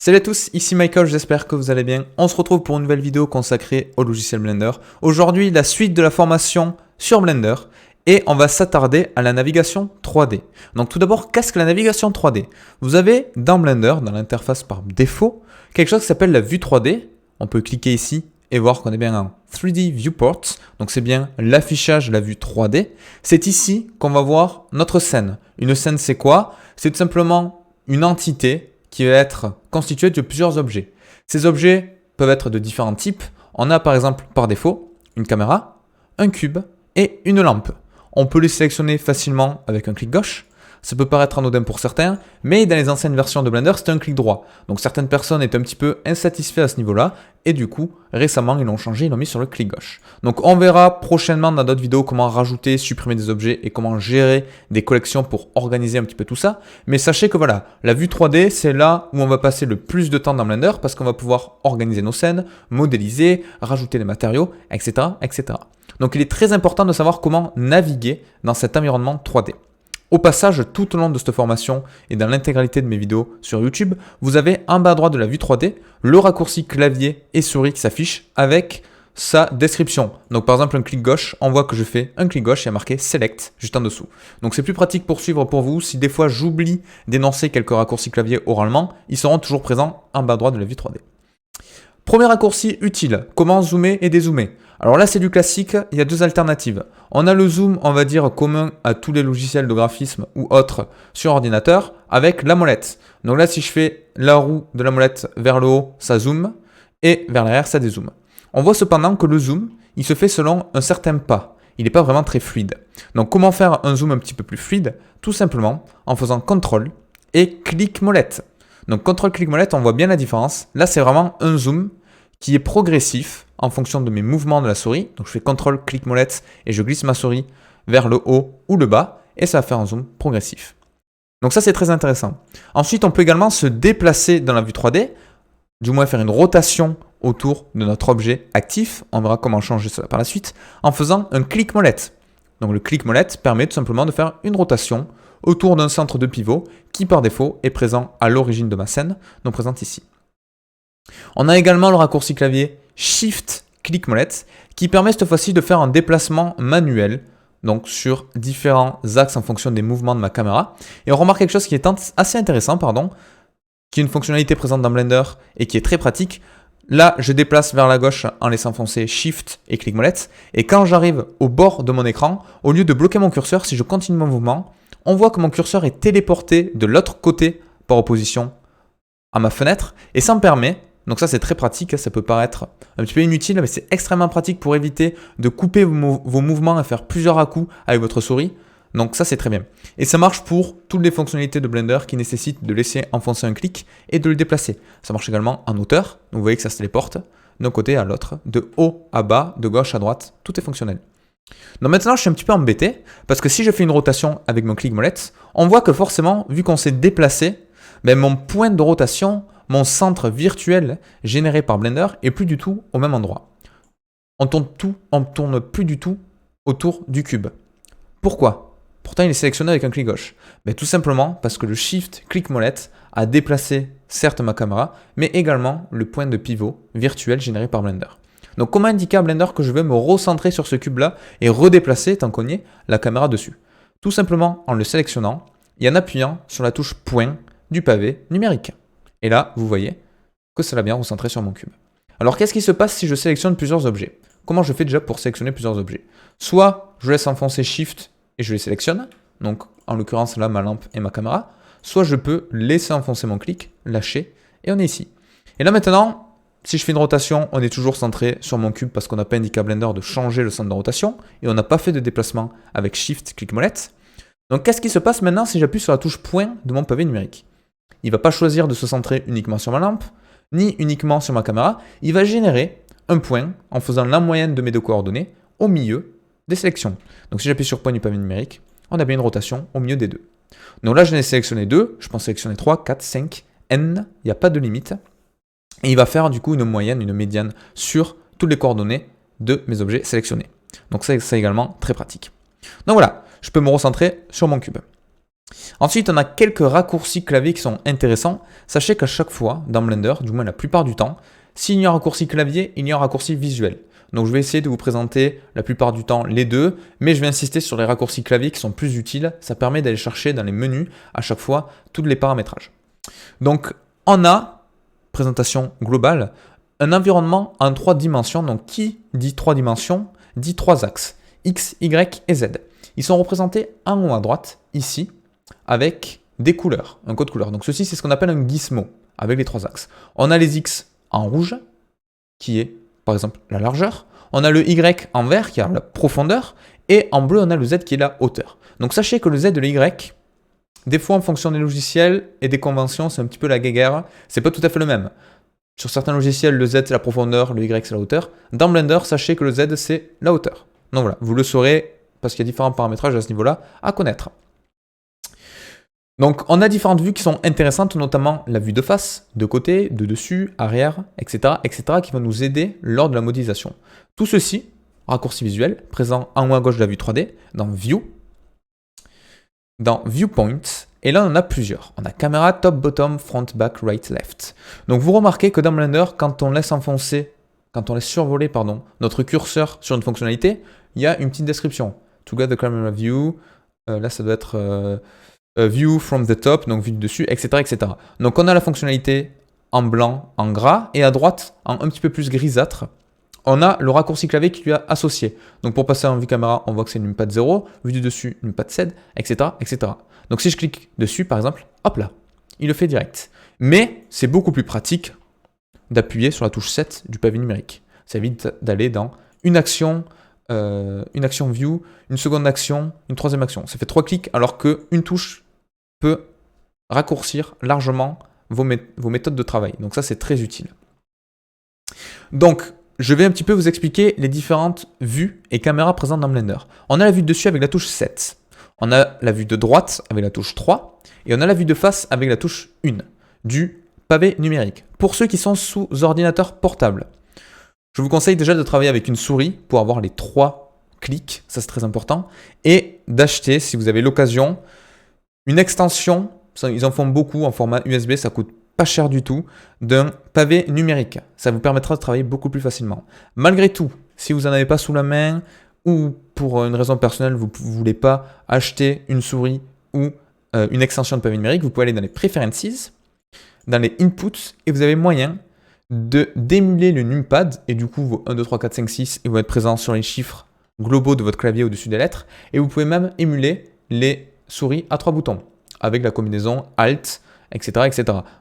Salut à tous, ici Michael, j'espère que vous allez bien. On se retrouve pour une nouvelle vidéo consacrée au logiciel Blender. Aujourd'hui, la suite de la formation sur Blender et on va s'attarder à la navigation 3D. Donc tout d'abord, qu'est-ce que la navigation 3D? Vous avez dans Blender, dans l'interface par défaut, quelque chose qui s'appelle la vue 3D. On peut cliquer ici et voir qu'on est bien en 3D Viewport. Donc c'est bien l'affichage de la vue 3D. C'est ici qu'on va voir notre scène. Une scène, c'est quoi? C'est tout simplement une entité qui va être constitué de plusieurs objets. Ces objets peuvent être de différents types. On a par exemple par défaut une caméra, un cube et une lampe. On peut les sélectionner facilement avec un clic gauche. Ça peut paraître anodin pour certains, mais dans les anciennes versions de Blender, c'était un clic droit. Donc certaines personnes étaient un petit peu insatisfaites à ce niveau-là, et du coup, récemment, ils l'ont changé, ils l'ont mis sur le clic gauche. Donc on verra prochainement dans d'autres vidéos comment rajouter, supprimer des objets et comment gérer des collections pour organiser un petit peu tout ça. Mais sachez que voilà, la vue 3D, c'est là où on va passer le plus de temps dans Blender, parce qu'on va pouvoir organiser nos scènes, modéliser, rajouter des matériaux, etc., etc. Donc il est très important de savoir comment naviguer dans cet environnement 3D. Au passage, tout au long de cette formation et dans l'intégralité de mes vidéos sur YouTube, vous avez en bas à droite de la vue 3D le raccourci clavier et souris qui s'affiche avec sa description. Donc par exemple un clic gauche, on voit que je fais un clic gauche et il y a marqué Select juste en dessous. Donc c'est plus pratique pour suivre pour vous. Si des fois j'oublie d'énoncer quelques raccourcis clavier oralement, ils seront toujours présents en bas à droite de la vue 3D. Premier raccourci utile, comment zoomer et dézoomer. Alors là, c'est du classique, il y a deux alternatives. On a le zoom, on va dire, commun à tous les logiciels de graphisme ou autres sur ordinateur avec la molette. Donc là, si je fais la roue de la molette vers le haut, ça zoome et vers l'arrière, ça dézoome. On voit cependant que le zoom, il se fait selon un certain pas. Il n'est pas vraiment très fluide. Donc comment faire un zoom un petit peu plus fluide? Tout simplement en faisant CTRL et clic molette. Donc CTRL clic molette, on voit bien la différence. Là, c'est vraiment un zoom qui est progressif en fonction de mes mouvements de la souris. Donc je fais CTRL clic molette et je glisse ma souris vers le haut ou le bas et ça va faire un zoom progressif. Donc ça, c'est très intéressant. Ensuite, on peut également se déplacer dans la vue 3D, du moins faire une rotation autour de notre objet actif. On verra comment changer cela par la suite en faisant un clic molette. Donc le clic molette permet tout simplement de faire une rotation autour d'un centre de pivot qui par défaut est présent à l'origine de ma scène, donc présente ici. On a également le raccourci clavier Shift clic molette qui permet cette fois-ci de faire un déplacement manuel donc sur différents axes en fonction des mouvements de ma caméra. Et on remarque quelque chose qui est assez intéressant, qui est une fonctionnalité présente dans Blender et qui est très pratique. Là, je déplace vers la gauche en laissant foncer Shift et clic molette. Et quand j'arrive au bord de mon écran, au lieu de bloquer mon curseur, si je continue mon mouvement, on voit que mon curseur est téléporté de l'autre côté par opposition à ma fenêtre. Et ça me permet, donc ça c'est très pratique, ça peut paraître un petit peu inutile, mais c'est extrêmement pratique pour éviter de couper vos mouvements et faire plusieurs à-coups avec votre souris. Donc ça c'est très bien. Et ça marche pour toutes les fonctionnalités de Blender qui nécessitent de laisser enfoncer un clic et de le déplacer. Ça marche également en hauteur, donc vous voyez que ça se téléporte d'un côté à l'autre, de haut à bas, de gauche à droite, tout est fonctionnel. Donc maintenant je suis un petit peu embêté, parce que si je fais une rotation avec mon clic molette, on voit que forcément, vu qu'on s'est déplacé, mon point de rotation, mon centre virtuel généré par Blender est plus du tout au même endroit. On tourne plus du tout autour du cube. Pourquoi? Pourtant il est sélectionné avec un clic gauche. Tout simplement parce que le Shift clic molette a déplacé certes ma caméra, mais également le point de pivot virtuel généré par Blender. Donc comment indiquer à Blender que je veux me recentrer sur ce cube-là et redéplacer, tant qu'on y est, la caméra dessus? Tout simplement en le sélectionnant et en appuyant sur la touche point du pavé numérique. Et là, vous voyez que ça l'a bien recentré sur mon cube. Alors qu'est-ce qui se passe si je sélectionne plusieurs objets? Comment je fais déjà pour sélectionner plusieurs objets? Soit je laisse enfoncer Shift et je les sélectionne, donc en l'occurrence là ma lampe et ma caméra, soit je peux laisser enfoncer mon clic, lâcher, et on est ici. Et là maintenant, si je fais une rotation, on est toujours centré sur mon cube parce qu'on n'a pas indiqué à Blender de changer le centre de rotation, et on n'a pas fait de déplacement avec Shift, clic molette. Donc qu'est-ce qui se passe maintenant si j'appuie sur la touche point de mon pavé numérique? Il ne va pas choisir de se centrer uniquement sur ma lampe, ni uniquement sur ma caméra, il va générer un point en faisant la moyenne de mes deux coordonnées au milieu des sélections. Donc si j'appuie sur point du pavé numérique, on a bien une rotation au milieu des deux. Donc là, je n'ai sélectionné 2, je pense sélectionner 3, 4, 5, n, il n'y a pas de limite. Et il va faire du coup une moyenne, une médiane sur toutes les coordonnées de mes objets sélectionnés. Donc ça, c'est également très pratique. Donc voilà, je peux me recentrer sur mon cube. Ensuite, on a quelques raccourcis clavier qui sont intéressants. Sachez qu'à chaque fois, dans Blender, du moins la plupart du temps, s'il y a un raccourci clavier, il y a un raccourci visuel. Donc je vais essayer de vous présenter la plupart du temps les deux, mais je vais insister sur les raccourcis clavier qui sont plus utiles. Ça permet d'aller chercher dans les menus à chaque fois tous les paramétrages. Donc on a, présentation globale, un environnement en 3 dimensions. Donc qui dit 3 dimensions dit 3 axes, X, Y et Z. Ils sont représentés en haut à droite, ici, avec des couleurs, un code couleur. Donc ceci, c'est ce qu'on appelle un gizmo, avec les 3 axes. On a les X en rouge, qui est par exemple la largeur. On a le Y en vert, qui a la profondeur. Et en bleu, on a le Z qui est la hauteur. Donc sachez que le Z et le Y, des fois en fonction des logiciels et des conventions, c'est un petit peu la guéguerre. C'est pas tout à fait le même. Sur certains logiciels, le Z c'est la profondeur, le Y c'est la hauteur. Dans Blender, sachez que le Z c'est la hauteur. Donc voilà, vous le saurez parce qu'il y a différents paramétrages à ce niveau-là à connaître. Donc on a différentes vues qui sont intéressantes, notamment la vue de face, de côté, de dessus, arrière, etc., qui vont nous aider lors de la modélisation. Tout ceci, raccourci visuel, présent en haut à gauche de la vue 3D, dans View, dans Viewpoint, et là on en a plusieurs. On a caméra, top, bottom, front, back, right, left. Donc vous remarquez que dans Blender, quand on laisse survoler notre curseur sur une fonctionnalité, il y a une petite description. To get the camera view, là ça doit être view from the top, donc vue du dessus, etc. Donc on a la fonctionnalité en blanc, en gras, et à droite, en un petit peu plus grisâtre, on a le raccourci clavier qui lui est associé. Donc pour passer en vue caméra, on voit que c'est une numpad 0, vue du dessus, une numpad 7, etc. Donc si je clique dessus, par exemple, hop là, il le fait direct. Mais c'est beaucoup plus pratique d'appuyer sur la touche 7 du pavé numérique. Ça évite d'aller dans une action view, une seconde action, une troisième action. Ça fait 3 clics alors qu'une touche peut raccourcir largement vos méthodes de travail. Donc ça, c'est très utile. Donc, je vais un petit peu vous expliquer les différentes vues et caméras présentes dans Blender. On a la vue de dessus avec la touche 7. On a la vue de droite avec la touche 3. Et on a la vue de face avec la touche 1 du pavé numérique. Pour ceux qui sont sous ordinateur portable, je vous conseille déjà de travailler avec une souris pour avoir les 3 clics, ça c'est très important, et d'acheter, si vous avez l'occasion, une extension, ils en font beaucoup en format USB, ça coûte pas cher du tout, d'un pavé numérique. Ça vous permettra de travailler beaucoup plus facilement. Malgré tout, si vous n'en avez pas sous la main, ou pour une raison personnelle, vous ne voulez pas acheter une souris ou une extension de pavé numérique, vous pouvez aller dans les Preferences, dans les Inputs, et vous avez moyen d'émuler le numpad, et du coup vos 1, 2, 3, 4, 5, 6 ils vont être présents sur les chiffres globaux de votre clavier au-dessus des lettres, et vous pouvez même émuler les souris à 3 boutons, avec la combinaison Alt, etc.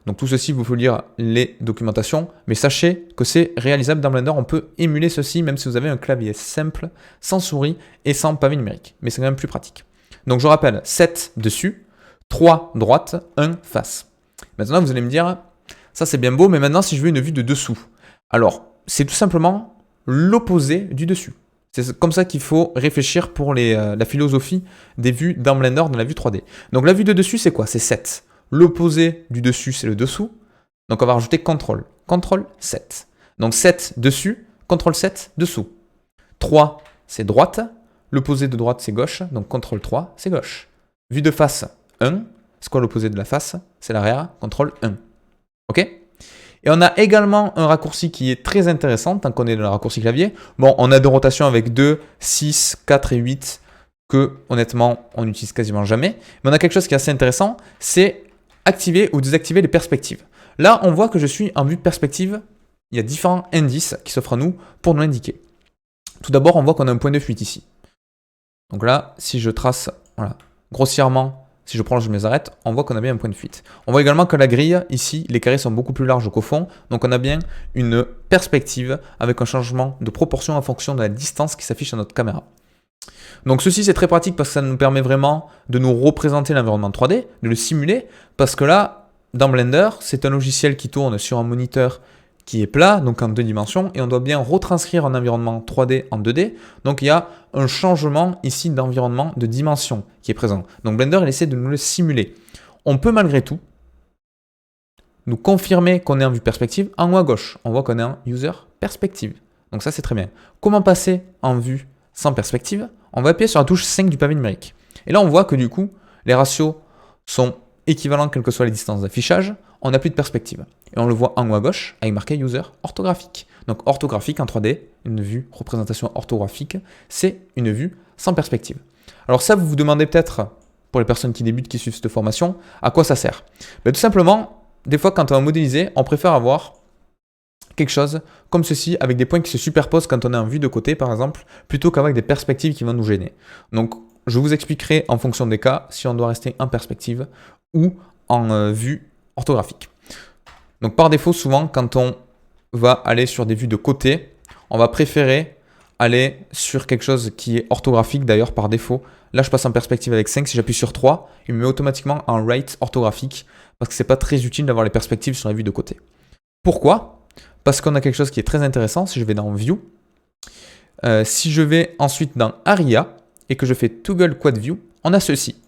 Donc tout ceci, vous pouvez lire les documentations, mais sachez que c'est réalisable dans Blender, on peut émuler ceci même si vous avez un clavier simple, sans souris et sans pavé numérique, mais c'est quand même plus pratique. Donc je rappelle, 7 dessus, 3 droite, 1 face. Maintenant vous allez me dire, ça c'est bien beau, mais maintenant si je veux une vue de dessous, alors c'est tout simplement l'opposé du dessus. C'est comme ça qu'il faut réfléchir pour la philosophie des vues dans Blender, dans la vue 3D. Donc la vue de dessus c'est quoi? C'est 7. L'opposé du dessus c'est le dessous, donc on va rajouter CTRL, CTRL 7. Donc 7 dessus, CTRL 7 dessous. 3 c'est droite, l'opposé de droite c'est gauche, donc CTRL 3 c'est gauche. Vue de face 1, c'est quoi l'opposé de la face? C'est l'arrière, CTRL 1. Ok? Et on a également un raccourci qui est très intéressant, tant qu'on est dans le raccourci clavier. Bon, on a des rotations avec 2, 6, 4 et 8, que honnêtement, on n'utilise quasiment jamais. Mais on a quelque chose qui est assez intéressant, c'est activer ou désactiver les perspectives. Là, on voit que je suis en vue de perspective. Il y a différents indices qui s'offrent à nous pour nous l'indiquer. Tout d'abord, on voit qu'on a un point de fuite ici. Donc là, si je trace grossièrement, si je prolonge mes arêtes, on voit qu'on a bien un point de fuite. On voit également que la grille, ici, les carrés sont beaucoup plus larges qu'au fond. Donc on a bien une perspective avec un changement de proportion en fonction de la distance qui s'affiche à notre caméra. Donc ceci, c'est très pratique parce que ça nous permet vraiment de nous représenter l'environnement 3D, de le simuler. Parce que là, dans Blender, c'est un logiciel qui tourne sur un moniteur qui est plat, donc en 2 dimensions, et on doit bien retranscrire un environnement 3D en 2D. Donc il y a un changement ici d'environnement, de dimension qui est présent. Donc Blender, il essaie de nous le simuler. On peut malgré tout nous confirmer qu'on est en vue perspective en haut à gauche. On voit qu'on est en User Perspective. Donc ça, c'est très bien. Comment passer en vue sans perspective? On va appuyer sur la touche 5 du pavé numérique. Et là, on voit que du coup, les ratios sont équivalents quelles que soient les distances d'affichage, on n'a plus de perspective. Et on le voit en haut à gauche avec marqué User orthographique. Donc orthographique en 3D, une vue représentation orthographique, c'est une vue sans perspective. Alors ça, vous vous demandez peut-être, pour les personnes qui débutent, qui suivent cette formation, à quoi ça sert? Tout simplement, des fois quand on va modéliser, on préfère avoir quelque chose comme ceci, avec des points qui se superposent quand on est en vue de côté par exemple, plutôt qu'avec des perspectives qui vont nous gêner. Donc je vous expliquerai en fonction des cas si on doit rester en perspective ou en vue orthographique. Donc par défaut, souvent quand on va aller sur des vues de côté, on va préférer aller sur quelque chose qui est orthographique d'ailleurs par défaut. Là je passe en perspective avec 5, si j'appuie sur 3, il me met automatiquement en right orthographique parce que c'est pas très utile d'avoir les perspectives sur la vue de côté. Pourquoi? Parce qu'on a quelque chose qui est très intéressant. Si je vais dans View, si je vais ensuite dans Aria et que je fais Toggle Quad View, on a ceci.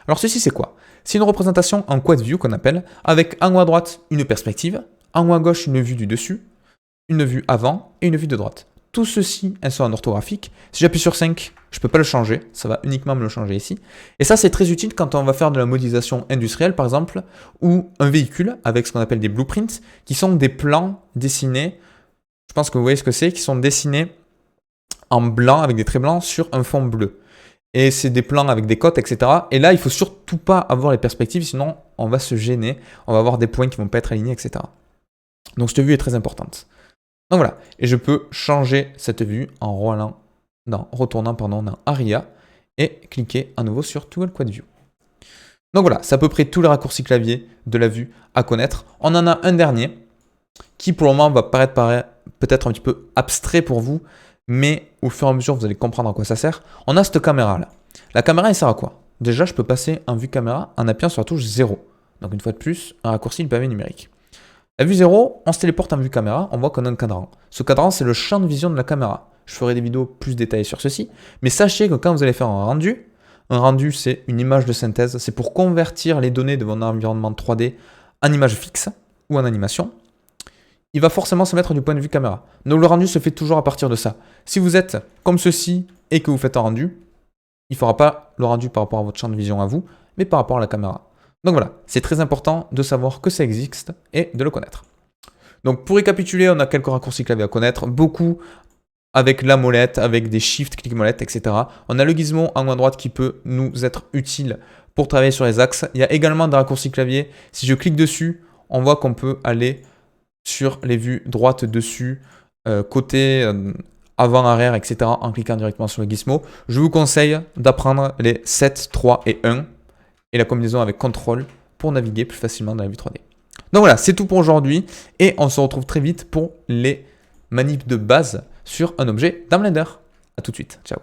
Alors ceci c'est quoi? C'est une représentation en Quad View qu'on appelle, avec en haut à droite une perspective, en haut à gauche une vue du dessus, une vue avant et une vue de droite. Tout ceci, elles sont en orthographique. Si j'appuie sur 5, je ne peux pas le changer, ça va uniquement me le changer ici. Et ça c'est très utile quand on va faire de la modélisation industrielle par exemple, ou un véhicule avec ce qu'on appelle des blueprints, qui sont des plans dessinés, je pense que vous voyez ce que c'est, qui sont dessinés en blanc avec des traits blancs sur un fond bleu. Et c'est des plans avec des cotes, etc. Et là, il ne faut surtout pas avoir les perspectives, sinon on va se gêner, on va avoir des points qui ne vont pas être alignés, etc. Donc cette vue est très importante. Donc voilà, et je peux changer cette vue en retournant dans Aria et cliquer à nouveau sur Toggle Quad View. Donc voilà, c'est à peu près tous les raccourcis clavier de la vue à connaître. On en a un dernier qui pour le moment va paraître peut-être un petit peu abstrait pour vous, mais au fur et à mesure, vous allez comprendre à quoi ça sert. On a cette caméra là. La caméra, elle sert à quoi? Déjà, je peux passer en vue caméra en appuyant sur la touche 0. Donc une fois de plus, un raccourci du pavé numérique. La vue 0, on se téléporte en vue caméra, on voit qu'on a un cadran. Ce cadran, c'est le champ de vision de la caméra. Je ferai des vidéos plus détaillées sur ceci, mais sachez que quand vous allez faire un rendu c'est une image de synthèse, c'est pour convertir les données de votre environnement 3D en image fixe ou en animation. Il va forcément se mettre du point de vue caméra. Donc le rendu se fait toujours à partir de ça. Si vous êtes comme ceci et que vous faites un rendu, il ne fera pas le rendu par rapport à votre champ de vision à vous, mais par rapport à la caméra. Donc voilà, c'est très important de savoir que ça existe et de le connaître. Donc pour récapituler, on a quelques raccourcis clavier à connaître, beaucoup avec la molette, avec des shift, clic molette, etc. On a le gizmo en haut à droite qui peut nous être utile pour travailler sur les axes. Il y a également des raccourcis clavier. Si je clique dessus, on voit qu'on peut aller sur les vues droite dessus, côté, avant, arrière, etc. en cliquant directement sur le gizmo. Je vous conseille d'apprendre les 7, 3 et 1 et la combinaison avec CTRL pour naviguer plus facilement dans la vue 3D. Donc voilà, c'est tout pour aujourd'hui et on se retrouve très vite pour les manips de base sur un objet dans Blender. A tout de suite, ciao.